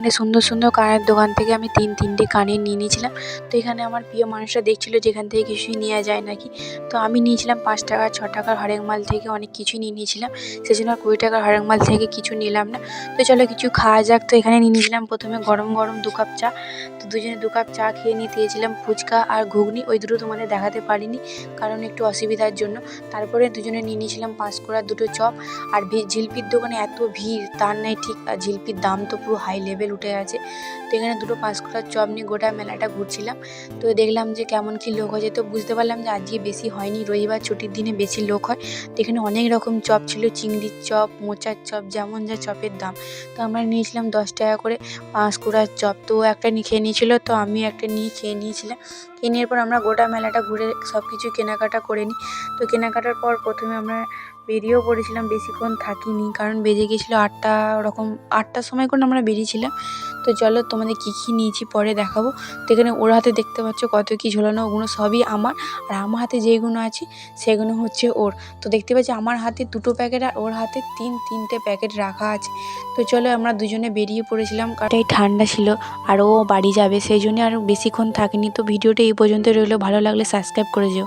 মানে সুন্দর সুন্দর কানের দোকান থেকে আমি তিনটে কানের নিয়ে নিয়েছিলাম। তো এখানে আমার প্রিয় মানুষরা দেখছিল যে এখান থেকে কিছুই নেওয়া যায় নাকি। তো আমি নিয়েছিলাম ৫ টাকা ৬ টাকার হরেক মাল থেকে অনেক কিছুই নিয়ে নিয়েছিলাম। সেজন্য ২০ টাকার হরেক মাল থেকে কিছু নিলাম না। তো চলো কিছু খাওয়া যাক। তো এখানে নিয়ে নিয়েছিলাম প্রথমে গরম গরম ২ কাপ চা। তো দুজনে ২ কাপ চা খেয়ে নিতে গিয়েছিলাম ফুচকা আর ঘুগনি। ওই দুটো তোমাদের দেখাতে পারিনি কারণ একটু অসুবিধার জন্য। তারপরে দুজনে নিয়ে নিয়েছিলাম পাঁশকুড়ার ২টো চপ। আর জিলিপির দোকানে এত ভিড় তার নাই ঠিক। আর জিলিপির দাম তো পুরো হাই লেভেল উঠে গেছে। তো এখানে 2টো পাঁশকুড়ার চপ নিয়ে গোটা মেলাটা ঘুরছিলাম। তো দেখলাম যে কেমন কি লোক হয়েছে। তো বুঝতে পারলাম যে আজকে বেশি হয়নি, রবিবার ছুটির দিনে বেশি লোক হয়। তো এখানে অনেক রকম চপ ছিল, চিংড়ির চপ, মোচার চপ, যেমন যা চপের দাম। তো আমরা নিয়েছিলাম 10 টাকা করে পাঁশকুড়ার চপ। তো ও একটা নিয়ে খেয়ে নিয়েছিল, তো আমি একটা নিয়ে খেয়ে নিয়েছিলাম। খেয়ে নেওয়ার পর আমরা গোটা মেলাটা ঘুরে সব কিছু কেনাকাটা করে নিই। তো কেনাকাটার পর প্রথমে আমরা বেরিয়েও পড়েছিলাম, বেশিক্ষণ থাকিনি কারণ বেজে গেছিলো 8টা, ওরকম 8টার সময় করে আমরা বেরিয়েছিলাম। তো চলো তোমাদের কী কী নিয়েছি পরে দেখাবো। তো এখানে ওর হাতে দেখতে পাচ্ছ কত কী ঝোলানো, ওগুলো সবই আমার। আর আমার হাতে যেইগুলো আছে সেগুলো হচ্ছে ওর। তো দেখতে পাচ্ছি আমার হাতে 2টো প্যাকেট আর ওর হাতে তিনটে প্যাকেট রাখা আছে। তো চলো আমরা দুজনে বেরিয়ে পড়েছিলাম কারণ এই ঠান্ডা ছিল আর ও বাড়ি যাবে, সেই জন্য আর বেশিক্ষণ থাকিনি। তো ভিডিওটা এই পর্যন্ত রইলো, ভালো লাগলে সাবস্ক্রাইব করে যেও।